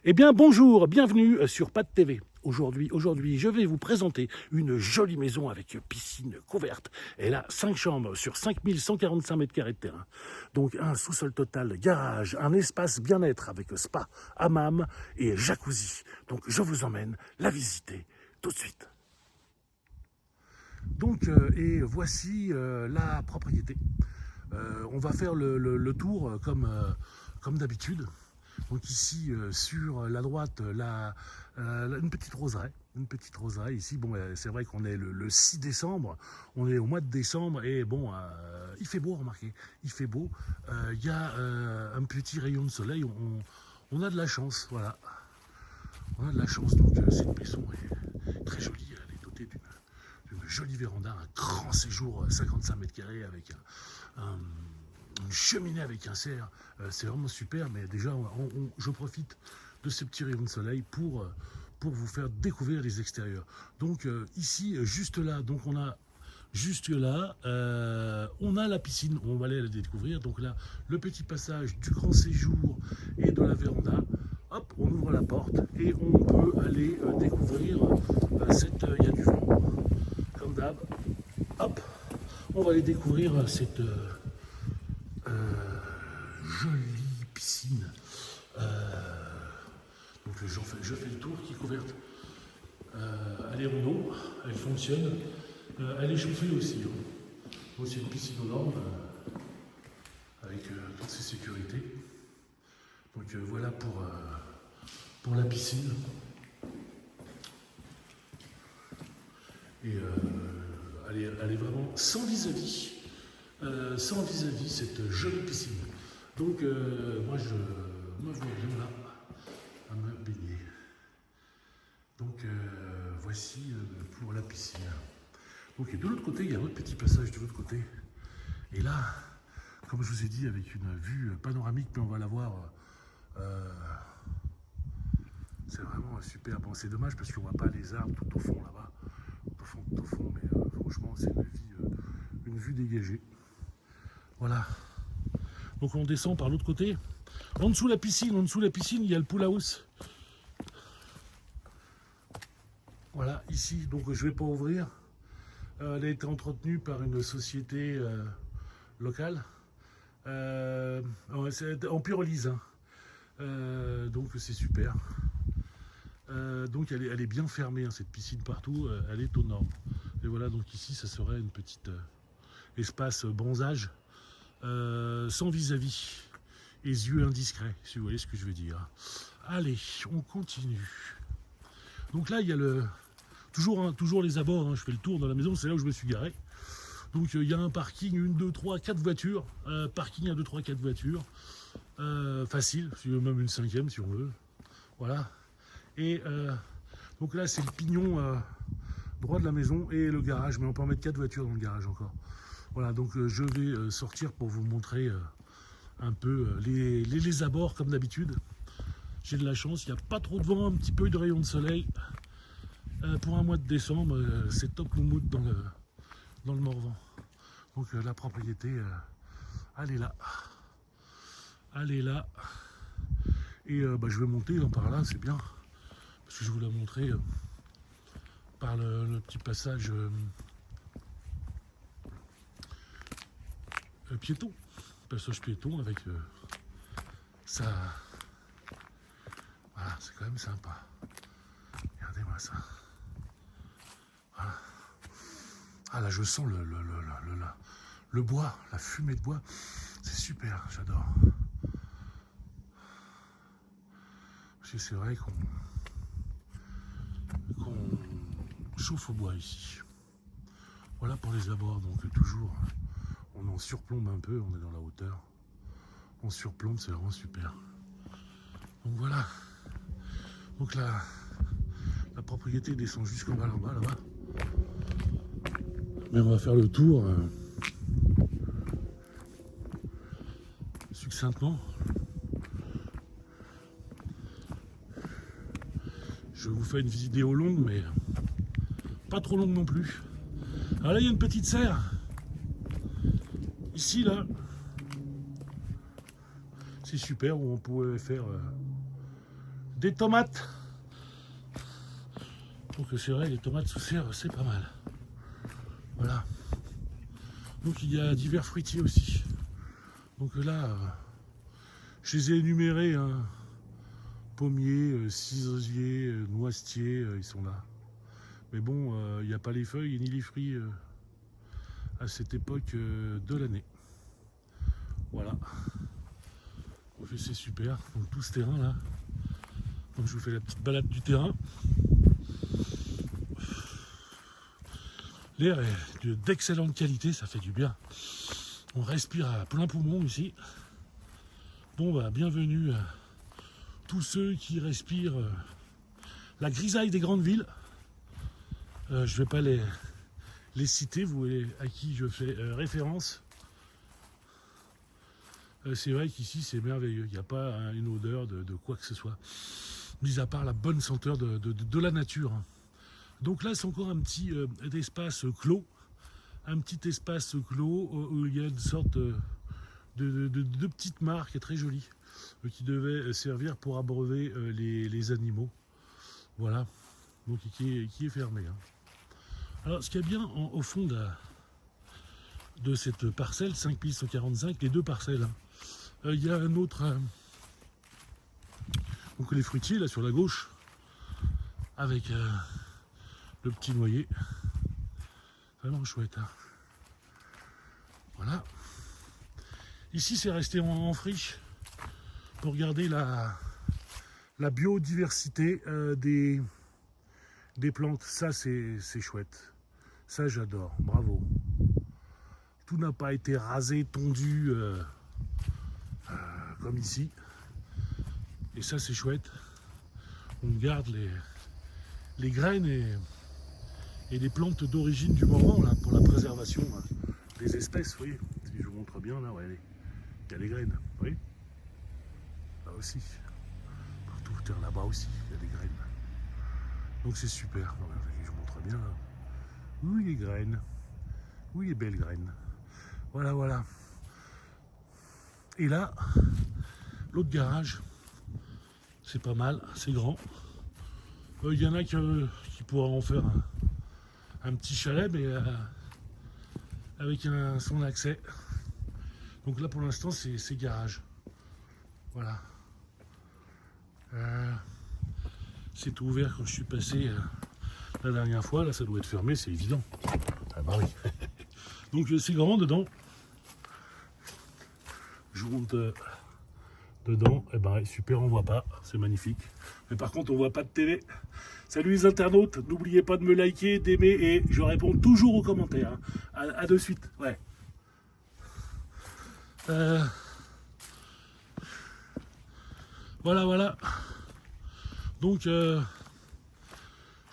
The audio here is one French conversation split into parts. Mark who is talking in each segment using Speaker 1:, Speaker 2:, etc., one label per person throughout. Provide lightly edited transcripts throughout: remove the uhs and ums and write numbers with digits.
Speaker 1: Eh bien bonjour, bienvenue sur Pad TV. Aujourd'hui, je vais vous présenter une jolie maison avec piscine couverte. Elle a 5 chambres sur 5145 mètres carrés de terrain. Donc un sous-sol total, garage, un espace bien-être avec spa, hammam et jacuzzi. Donc je vous emmène la visiter tout de suite. Donc et voici la propriété. On va faire le tour comme d'habitude. Donc ici sur la droite, une petite roseraie. Ici, bon, c'est vrai qu'on est le 6 décembre, on est au mois de décembre et bon, il fait beau, remarquez, il fait beau. Il y a un petit rayon de soleil, on a de la chance, voilà. On a de la chance, donc cette maison est très jolie, elle est dotée d'une jolie véranda, un grand séjour 55 mètres carrés avec une cheminée avec un cerf, c'est vraiment super. Mais déjà je profite de ce petit rayon de soleil pour vous faire découvrir les extérieurs. Donc ici, juste là, donc on a la piscine, on va aller la découvrir. Donc là, le petit passage du grand séjour et de la véranda. Hop, on ouvre la porte et on peut aller découvrir il y a du vent, comme d'hab. Hop, on va aller découvrir cette jolie piscine. Donc je fais le tour qui est couverte. Elle est en eau, elle fonctionne. Elle est chauffée aussi. Donc c'est une piscine aux normes avec toutes ses sécurités. Donc voilà pour la piscine. Et elle est vraiment sans vis-à-vis. Cette jolie piscine. Donc moi je me vois bien là à me baigner. Donc voici pour la piscine. Donc et de l'autre côté, il y a un autre petit passage de l'autre côté. Et là, comme je vous ai dit, avec une vue panoramique, mais on va la voir. C'est vraiment super. Bon, c'est dommage parce qu'on voit pas les arbres tout au fond là-bas. Tout au fond, mais franchement, c'est une vue dégagée. Voilà. Donc on descend par l'autre côté. En dessous de la piscine, il y a le pool house. Voilà, ici, donc je ne vais pas ouvrir. Elle a été entretenue par une société locale. C'est en pyrolyse. Donc c'est super. Donc elle est bien fermée, hein, cette piscine partout, elle est aux normes. Et voilà, donc ici, ça serait une petite espace bronzage. Sans vis-à-vis et yeux indiscrets, si vous voyez ce que je veux dire. Allez, on continue. Donc là, il y a toujours les abords, hein, je fais le tour dans la maison, c'est là où je me suis garé. Donc il y a un parking, 1, 2, 3, 4 voitures. Parking à 2, 3, 4 voitures. Facile, même une 5e si on veut. Voilà. Et donc là, c'est le pignon droit de la maison et le garage, mais on peut en mettre 4 voitures dans le garage encore. Voilà, donc je vais sortir pour vous montrer un peu les abords comme d'habitude. J'ai de la chance, il n'y a pas trop de vent, un petit peu de rayon de soleil. Pour un mois de décembre, c'est top moumoute dans le Morvan. Donc la propriété, elle est là. Elle est là. Et je vais monter par là, c'est bien. Parce que je vous la montrer par le petit passage piéton. Passage piéton avec ça. Voilà, c'est quand même sympa. Regardez-moi ça. Voilà. Ah là, je sens le bois, la fumée de bois. C'est super, j'adore. Parce que c'est vrai qu'on chauffe au bois ici. Voilà pour les abords, donc toujours, on en surplombe un peu, on est dans la hauteur. On surplombe, c'est vraiment super. Donc voilà. Donc la propriété descend jusqu'en bas là-bas. Mais on va faire le tour succinctement. Je vous fais une vidéo longue, mais pas trop longue non plus. Alors là, il y a une petite serre. Ici, là. C'est super, où on pouvait faire des tomates. Donc c'est vrai, les tomates sous serre, c'est pas mal. Voilà. Donc il y a divers fruitiers aussi. Donc là, je les ai énumérés, hein. Pommiers, cisiers, noisetiers, ils sont là. Mais bon, il n'y a pas les feuilles ni les fruits à cette époque de l'année. Voilà. Donc c'est super. Donc tout ce terrain là. Donc je vous fais la petite balade du terrain. L'air est d'excellente qualité, ça fait du bien. On respire à plein poumon ici. Bon bah bienvenue à tous ceux qui respirent la grisaille des grandes villes. Je vais pas les citer, vous voyez à qui je fais référence. C'est vrai qu'ici c'est merveilleux, il n'y a pas une odeur de quoi que ce soit, mis à part la bonne senteur de la nature. Donc là c'est encore un petit espace clos, où il y a une sorte de petite mare qui est très jolie, qui devait servir pour abreuver les animaux. Voilà, donc qui est fermé. Hein. Alors ce qui est bien au fond de cette parcelle, 5145, les deux parcelles, hein, il y a un autre, donc les fruitiers là sur la gauche, avec le petit noyer, vraiment chouette. Hein. Voilà. Ici c'est resté en friche pour garder la biodiversité des plantes. Ça c'est chouette. Ça j'adore, bravo. Tout n'a pas été rasé, tondu comme ici. Et ça c'est chouette. On garde les graines et les plantes d'origine du moment là, pour la préservation des espèces. Vous voyez, si je vous montre bien là, ouais, il y a les graines. Vous voyez, là aussi. Partout, là-bas aussi, il y a des graines. Donc c'est super. Non, je vous montre bien là. Oui, les graines. Oui, les belles graines. Voilà, voilà. Et là, l'autre garage, c'est pas mal, c'est grand. Il y en a qui pourraient en faire un petit chalet, mais avec son accès. Donc là, pour l'instant, c'est garage. Voilà. C'est ouvert quand je suis passé la dernière fois. Là, ça doit être fermé, c'est évident. Ah bah oui. Donc c'est grand dedans. Je vous montre dedans. Et ben super, on voit pas. C'est magnifique. Mais par contre, on voit pas de télé. Salut les internautes. N'oubliez pas de me liker, d'aimer et je réponds toujours aux commentaires. Hein. À de suite. Ouais. Voilà, voilà. Donc, je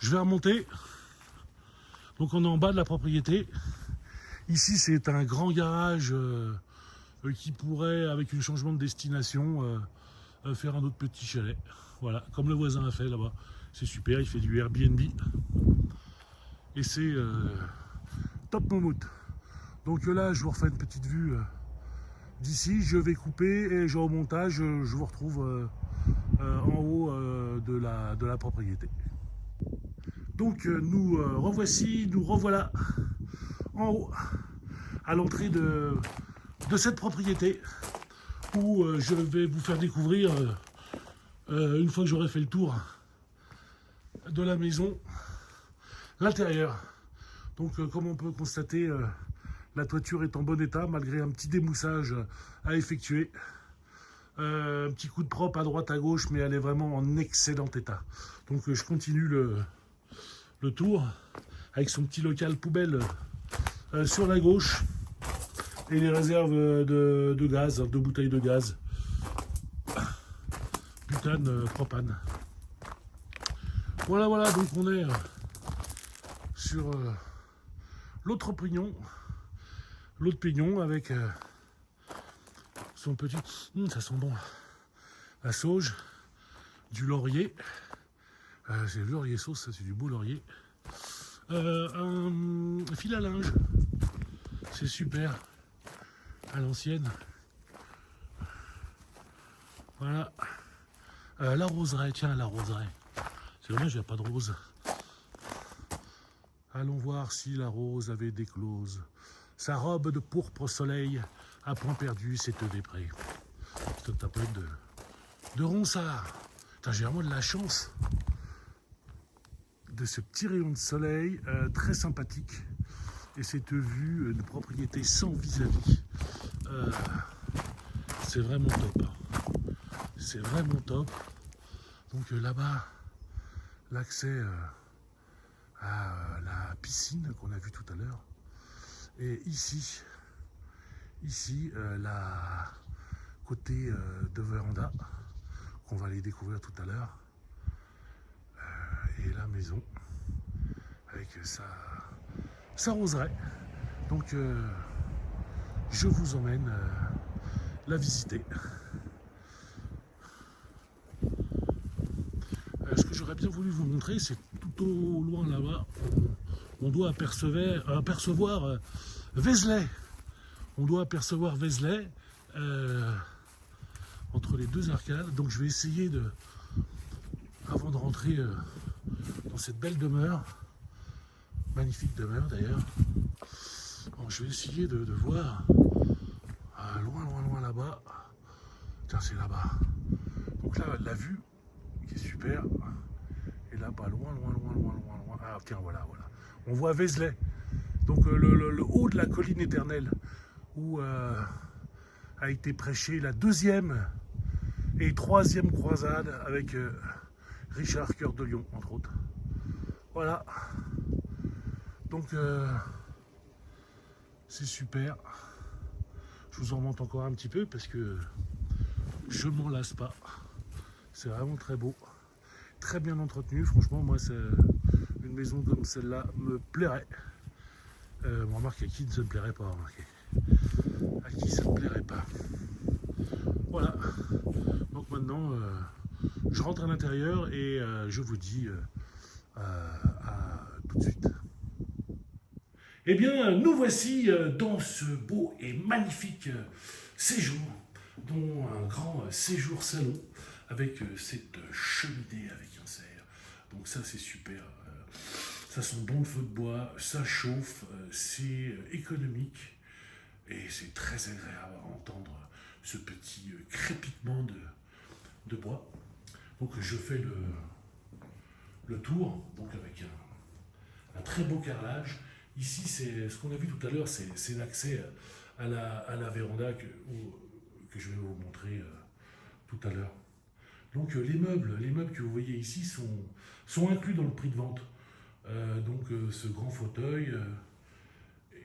Speaker 1: vais remonter. Donc, on est en bas de la propriété. Ici, c'est un grand garage qui pourrait, avec un changement de destination, faire un autre petit chalet. Voilà, comme le voisin a fait là-bas. C'est super, il fait du Airbnb. Et c'est top moumoute. Donc là, je vous refais une petite vue d'ici. Je vais couper et au montage, je vous retrouve en haut de la propriété. Donc nous revoici, nous revoilà en haut, à l'entrée de cette propriété, où je vais vous faire découvrir, une fois que j'aurai fait le tour de la maison, l'intérieur. Donc comme on peut constater, la toiture est en bon état, malgré un petit démoussage à effectuer. Un petit coup de propre à droite à gauche, mais elle est vraiment en excellent état. Donc je continue le tour avec son petit local poubelle sur la gauche et les réserves de gaz, de bouteilles de gaz, butane, propane. Voilà, voilà, donc on est sur l'autre pignon avec son petit... ça sent bon, la sauge, du laurier, c'est le laurier sauce, ça c'est du beau laurier, un fil à linge, c'est super, à l'ancienne, voilà, La roseraie, tiens, la roseraie. C'est dommage, il n'y a pas de rose. Allons voir si la rose avait déclose. Sa robe de pourpre soleil a point perdu cette després. C'est un tapette de Ronsard. J'ai vraiment de la chance de ce petit rayon de soleil très sympathique. Et cette vue de propriété sans vis-à-vis. C'est vraiment top. C'est vraiment top. Donc là-bas, l'accès à la piscine qu'on a vue tout à l'heure. Et ici la côté de véranda, qu'on va aller découvrir tout à l'heure. Et la maison, avec sa roseraie. Donc je vous emmène la visiter. Ce que j'aurais bien voulu vous montrer, c'est tout au loin là-bas, on doit apercevoir Vézelay. On doit apercevoir Vézelay entre les deux arcades. Donc je vais essayer avant de rentrer dans cette belle demeure, magnifique demeure d'ailleurs, bon, je vais essayer de voir loin là-bas. Tiens, c'est là-bas. Donc là, la vue qui est super. Et là, pas loin. Ah tiens, voilà. On voit Vézelay. Donc le haut de la colline éternelle où a été prêchée la deuxième et troisième croisade avec Richard Cœur de Lion, entre autres. Voilà. Donc c'est super. Je vous en montre encore un petit peu parce que je m'en lasse pas. C'est vraiment très beau. Très bien entretenu. Franchement, moi, une maison comme celle-là me plairait. Remarque, à qui ça ne plairait pas, remarquez. À qui ça ne plairait pas. Voilà. Donc maintenant, je rentre à l'intérieur et je vous dis à tout de suite. Eh bien, nous voici dans ce beau et magnifique séjour, dont un grand séjour salon, avec cette cheminée avec un cerf. Donc ça, c'est super. Ça sent bon le feu de bois, ça chauffe, c'est économique et c'est très agréable à entendre ce petit crépitement de bois. Donc je fais le tour, donc avec un très beau carrelage. Ici, c'est ce qu'on a vu tout à l'heure, c'est l'accès à la véranda que je vais vous montrer tout à l'heure. Donc les meubles que vous voyez ici sont inclus dans le prix de vente. Donc ce grand fauteuil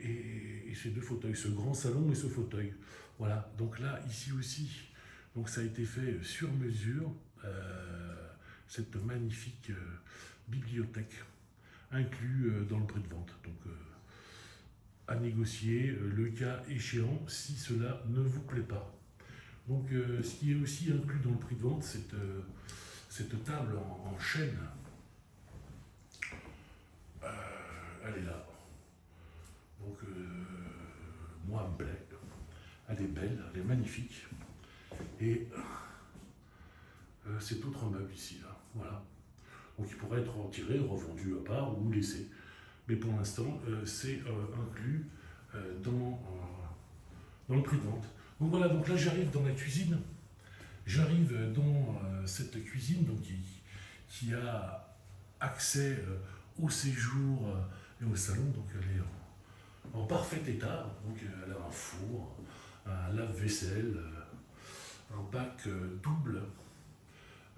Speaker 1: et ces deux fauteuils, ce grand salon et ce fauteuil. Voilà, donc là, ici aussi, donc ça a été fait sur mesure, cette magnifique bibliothèque inclus dans le prix de vente. Donc à négocier le cas échéant si cela ne vous plaît pas. Donc ce qui est aussi inclus dans le prix de vente, cette table en chêne. Elle est là. Donc moi elle me plaît. Elle est belle, elle est magnifique. Et c'est autre meuble ici, là. Voilà. Donc il pourrait être retiré, revendu à part ou laissé. Mais pour l'instant, c'est inclus dans le prix de vente. Donc voilà, donc là j'arrive dans la cuisine. J'arrive dans cette cuisine donc, qui a accès au séjour et au salon. Donc elle est en parfait état. Donc elle a un four, un lave-vaisselle, un bac double,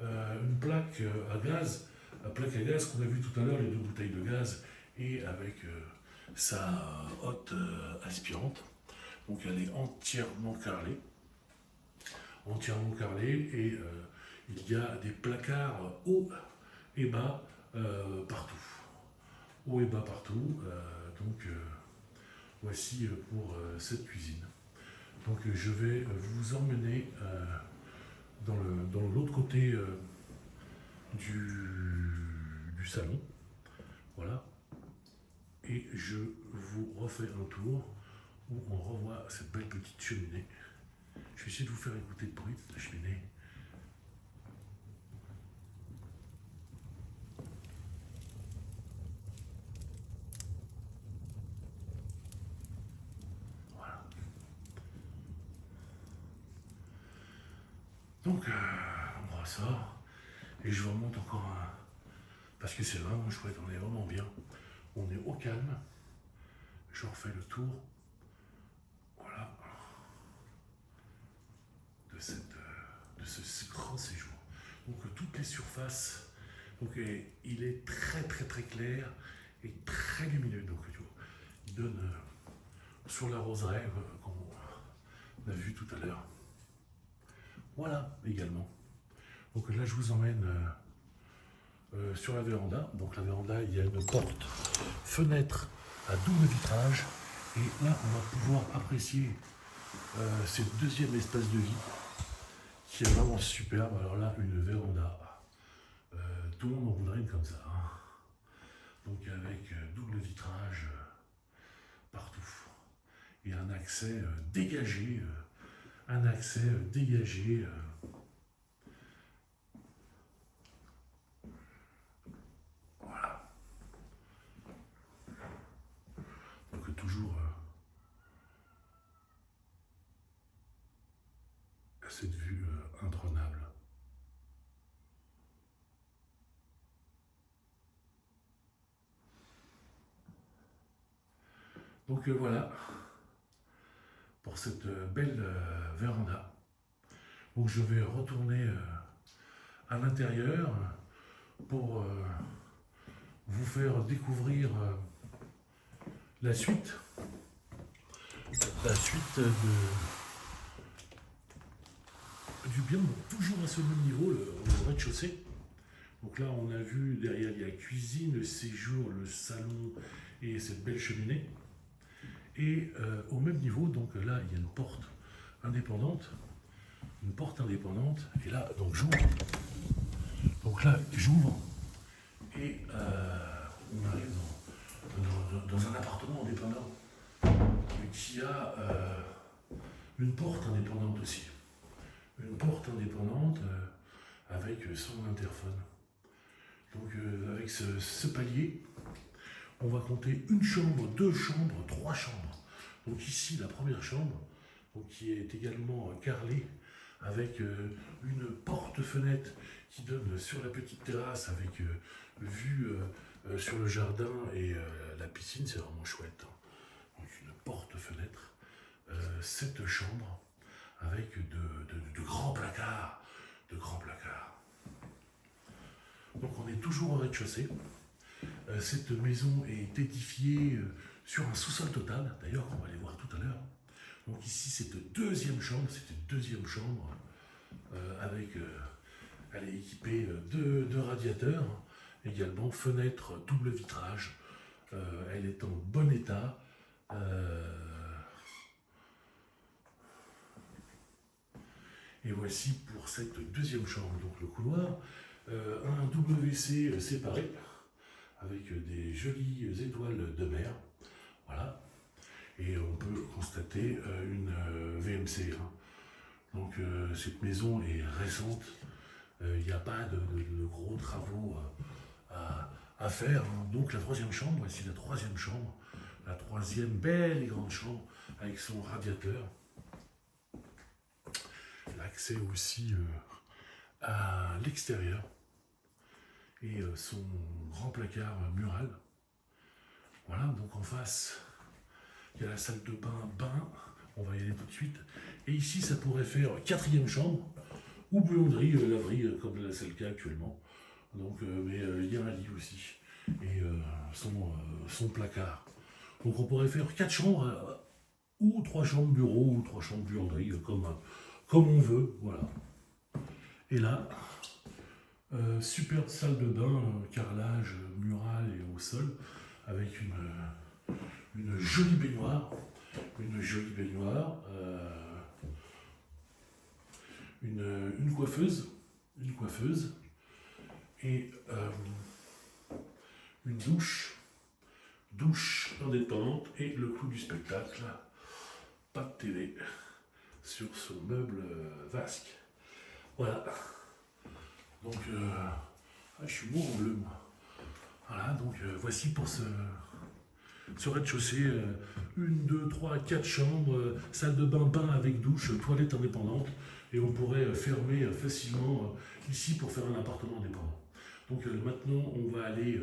Speaker 1: une plaque à gaz. La plaque à gaz qu'on a vu tout à l'heure, les deux bouteilles de gaz, et avec sa hotte aspirante. Donc elle est entièrement carrelée. Et il y a des placards haut et bas partout. Haut et bas partout. Donc voici pour cette cuisine. Donc je vais vous emmener dans l'autre côté du salon. Voilà. Et je vous refais un tour où on revoit cette belle petite cheminée. Je vais essayer de vous faire écouter le bruit de la cheminée. Donc, on ressort et je vous remonte encore un. Parce que c'est vraiment chouette, on est vraiment bien. On est au calme. Je refais le tour. Voilà. De ce grand séjour. Donc toutes les surfaces. Donc il est très très très clair et très lumineux. Donc tu vois, il donne sur la roseraie qu'on a vu tout à l'heure. Voilà également. Donc là je vous emmène sur la véranda. Donc la véranda, il y a une porte, fenêtre à double vitrage. Et là, on va pouvoir apprécier cette deuxième espace de vie qui est vraiment superbe. Alors là, une véranda. Tout le monde en voudrait une comme ça. Hein. Donc avec double vitrage partout. Et un accès dégagé. Un accès dégagé. Voilà. Donc toujours cette vue imprenable. Donc voilà pour cette belle véranda. Donc je vais retourner à l'intérieur pour vous faire découvrir la suite. La suite du bien, donc toujours à ce même niveau, le rez-de-chaussée. Donc là, on a vu derrière, il y a la cuisine, le séjour, le salon et cette belle cheminée. Et au même niveau, donc là, il y a une porte indépendante. Une porte indépendante. Et là, donc j'ouvre. Donc là, j'ouvre. Et on arrive dans un appartement indépendant qui a une porte indépendante aussi. Une porte indépendante avec son interphone. Donc avec ce palier, on va compter une chambre, deux chambres, trois chambres. Donc ici, la première chambre, donc, qui est également carrelée avec une porte-fenêtre qui donne sur la petite terrasse avec vue sur le jardin et la piscine, c'est vraiment chouette. Donc une porte-fenêtre, cette chambre avec de grands placards, Donc on est toujours au rez-de-chaussée. Cette maison est édifiée sur un sous-sol total, d'ailleurs on va aller voir tout à l'heure. Donc ici c'est une deuxième chambre, avec, elle est équipée de radiateurs, également fenêtre double vitrage. Elle est en bon état. Et voici pour cette deuxième chambre, donc le couloir, un WC séparé avec des jolies étoiles de mer, voilà. Et on peut constater une VMC. Hein. Donc cette maison est récente, il n'y a pas de gros travaux à faire. Hein. Donc la troisième chambre, voici la troisième chambre, la troisième belle et grande chambre avec son radiateur. L'accès aussi à l'extérieur et son grand placard mural. Voilà, donc en face, il y a la salle de bain, on va y aller tout de suite. Et ici, ça pourrait faire quatrième chambre, ou buanderie, laverie, comme c'est le cas actuellement. Donc, mais il y a un lit aussi, et son placard. Donc on pourrait faire 4 chambres, ou 3 chambres bureau, ou 3 chambres buanderie, comme on veut, voilà. Et là, superbe salle de bain, carrelage mural et au sol, avec une jolie baignoire, une coiffeuse, et une douche indépendante, et le clou du spectacle, pas de télé sur ce meuble vasque. Voilà. Donc, je suis beau en bleu, moi. Voilà, donc voici pour ce Ce rez-de-chaussée, une, deux, trois, quatre chambres, salle de bain avec douche, toilette indépendante. Et on pourrait fermer facilement ici pour faire un appartement indépendant. Donc maintenant, on va aller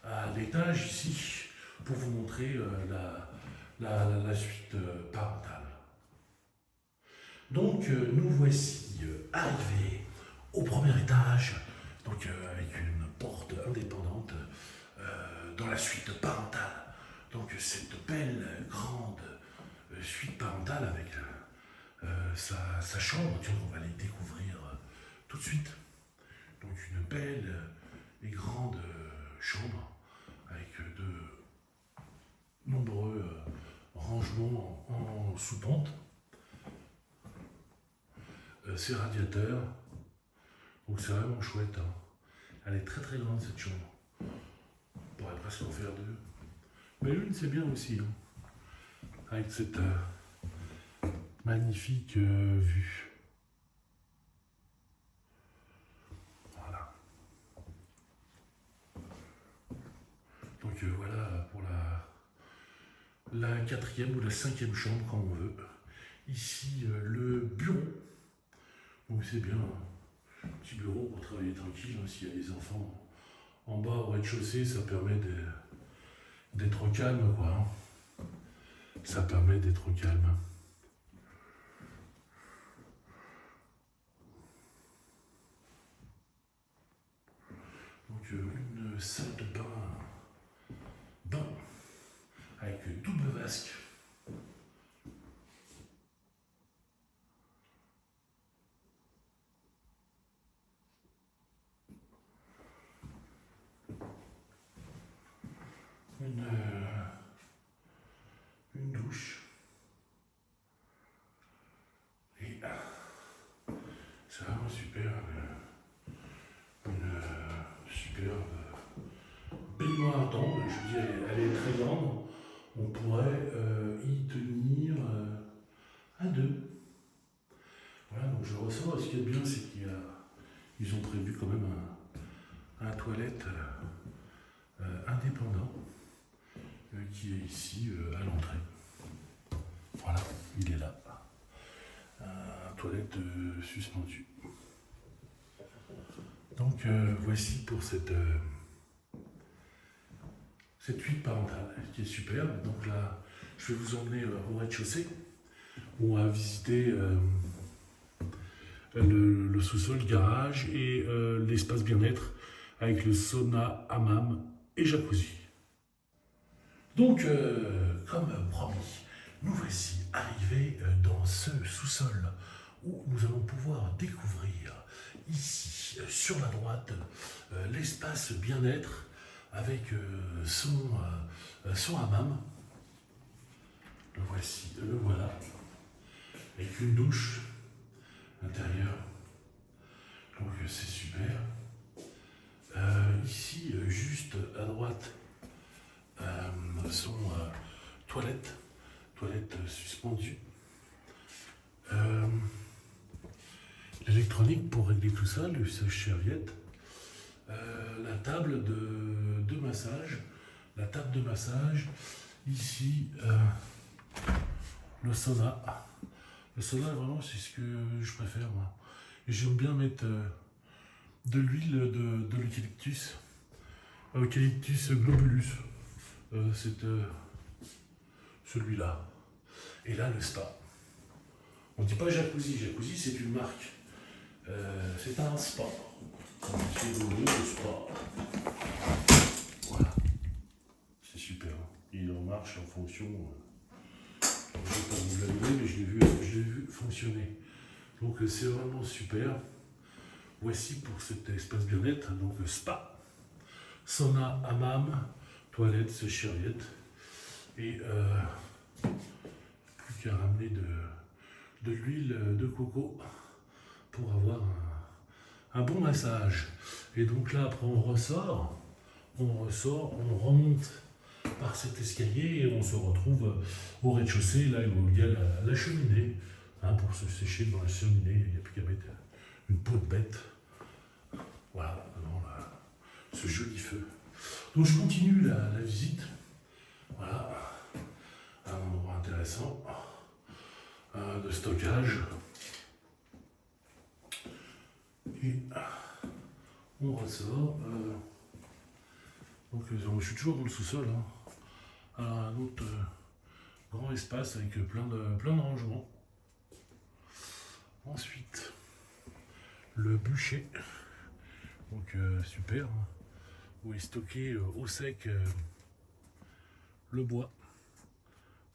Speaker 1: à l'étage ici pour vous montrer la suite parentale. Donc nous voici arrivés au premier étage, donc avec une porte indépendante dans la suite parentale. Donc cette belle grande suite parentale avec sa chambre, on va les découvrir tout de suite. Donc une belle et grande chambre avec de nombreux rangements en sous-pente. Ces radiateurs, donc c'est vraiment chouette. Hein. Elle est très très grande cette chambre. On pourrait presque en faire deux. Mais une c'est bien aussi. Hein. Avec cette magnifique vue. Voilà. Donc voilà pour la quatrième ou la cinquième chambre quand on veut. Ici le bureau. Donc c'est bien un petit bureau pour travailler tranquille. Hein. S'il y a des enfants en bas au rez-de-chaussée, ça permet d'être calme, quoi. Hein. Ça permet d'être calme. Donc une salle de bain avec double vasque. Une douche. Et c'est vraiment super. Une superbe baignoire d'angle. Je vous dis, elle est très grande. On pourrait y tenir à deux. Voilà, donc je ressors. Ce qui est bien, c'est qu'ils ont prévu quand même un toilette indépendant qui est ici à l'entrée. Voilà, il est là. Toilette suspendue. Donc voici pour cette suite parentale qui est superbe. Donc là, je vais vous emmener au rez-de-chaussée où on va visiter le sous-sol, le garage et l'espace bien-être avec le sauna, hammam et jacuzzi. Donc, comme promis, nous voici arrivés dans ce sous-sol où nous allons pouvoir découvrir ici, sur la droite, l'espace bien-être avec son hammam. Le voici, le voilà, avec une douche intérieure. Donc c'est super. Ici, juste à droite, sont toilettes suspendues. L'électronique pour régler tout ça, le sèche-serviette. La table de massage. La table de massage. Ici, le sauna. Le sauna, vraiment, c'est ce que je préfère, moi. Et j'aime bien mettre de l'huile de l'eucalyptus. Eucalyptus globulus. C'est celui-là. Et là, le spa. On ne dit pas jacuzzi. Jacuzzi, c'est une marque. C'est un spa. C'est le spa. Voilà. C'est super. Il en marche en fonction. Je ne vais pas vous l'allumer, mais je l'ai vu fonctionner. Donc c'est vraiment super. Voici pour cet espace bien-être. Donc spa, sauna, hammam, toilette, sèche-serviette. Et plus qu'à ramener de l'huile de coco pour avoir un bon massage. Et donc là, après, on ressort, on remonte par cet escalier et on se retrouve au rez-de-chaussée, là où il y a la cheminée, hein, pour se sécher dans la cheminée. Il n'y a plus qu'à mettre une peau de bête. Voilà, ce joli feu. Donc je continue la visite. Voilà. intéressant de stockage. Et on ressort. Donc je suis toujours dans le sous-sol. Hein. Alors un autre grand espace avec plein de rangements. Ensuite, le bûcher. Donc super. Hein, où est stocké au sec le bois.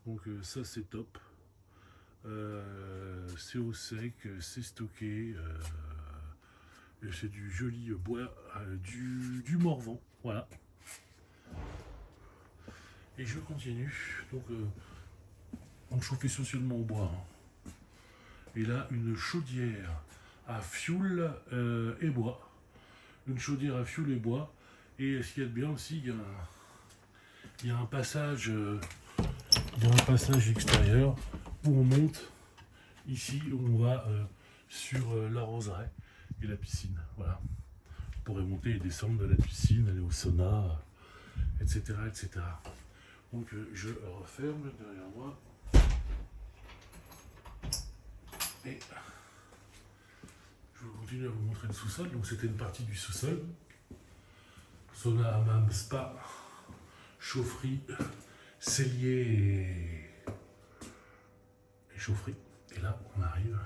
Speaker 1: Donc ça c'est top. C'est au sec, c'est stocké. Et c'est du joli bois du Morvan. Voilà. Et je continue. Donc on chauffe essentiellement au bois. Hein. Et là, une chaudière à fioul et bois. Une chaudière à fioul et bois. Et ce qu'il y a de bien aussi, il y a un passage, extérieur où on monte ici, où on va sur la roseraie et la piscine. Voilà. On pourrait monter et descendre de la piscine, aller au sauna, etc. etc. Donc je referme derrière moi. Et je vais continuer à vous montrer le sous-sol. Donc c'était une partie du sous-sol. Sauna, hammam, spa, chaufferie, cellier et chaufferie. Et là, on arrive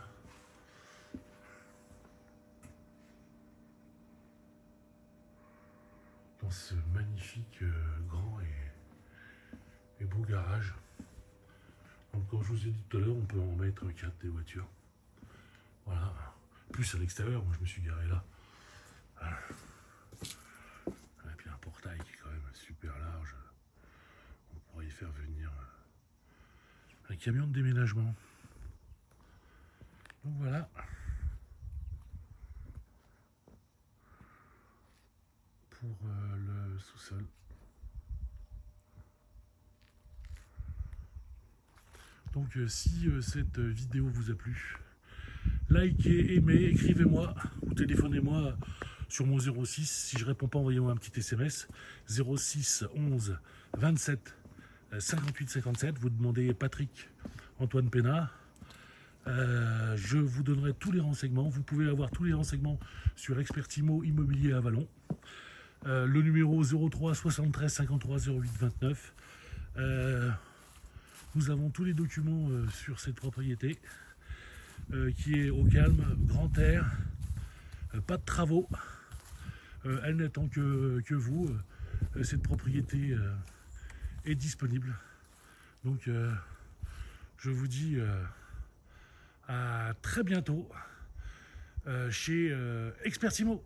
Speaker 1: dans ce magnifique grand et beau garage. Donc comme je vous ai dit tout à l'heure, on peut en mettre 4 des voitures. Voilà. Plus à l'extérieur, moi je me suis garé là. Voilà. Et puis un portail qui est quand même super large. On pourrait y faire venir un camion de déménagement. Donc voilà. Pour le sous-sol. Donc si cette vidéo vous a plu, likez, aimez, écrivez-moi ou téléphonez-moi sur mon 06. Si je ne réponds pas, envoyez-moi un petit SMS. 06 11 27 58 57. Vous demandez Patrick Antoine Pénard. Je vous donnerai tous les renseignements. Vous pouvez avoir tous les renseignements sur Expertimo Immobilier à Vallon. Le numéro 03 73 53 08 29. Nous avons tous les documents sur cette propriété qui est au calme, grand air, pas de travaux. Elle n'attend que vous. Cette propriété est disponible. Donc je vous dis à très bientôt chez Expertimo.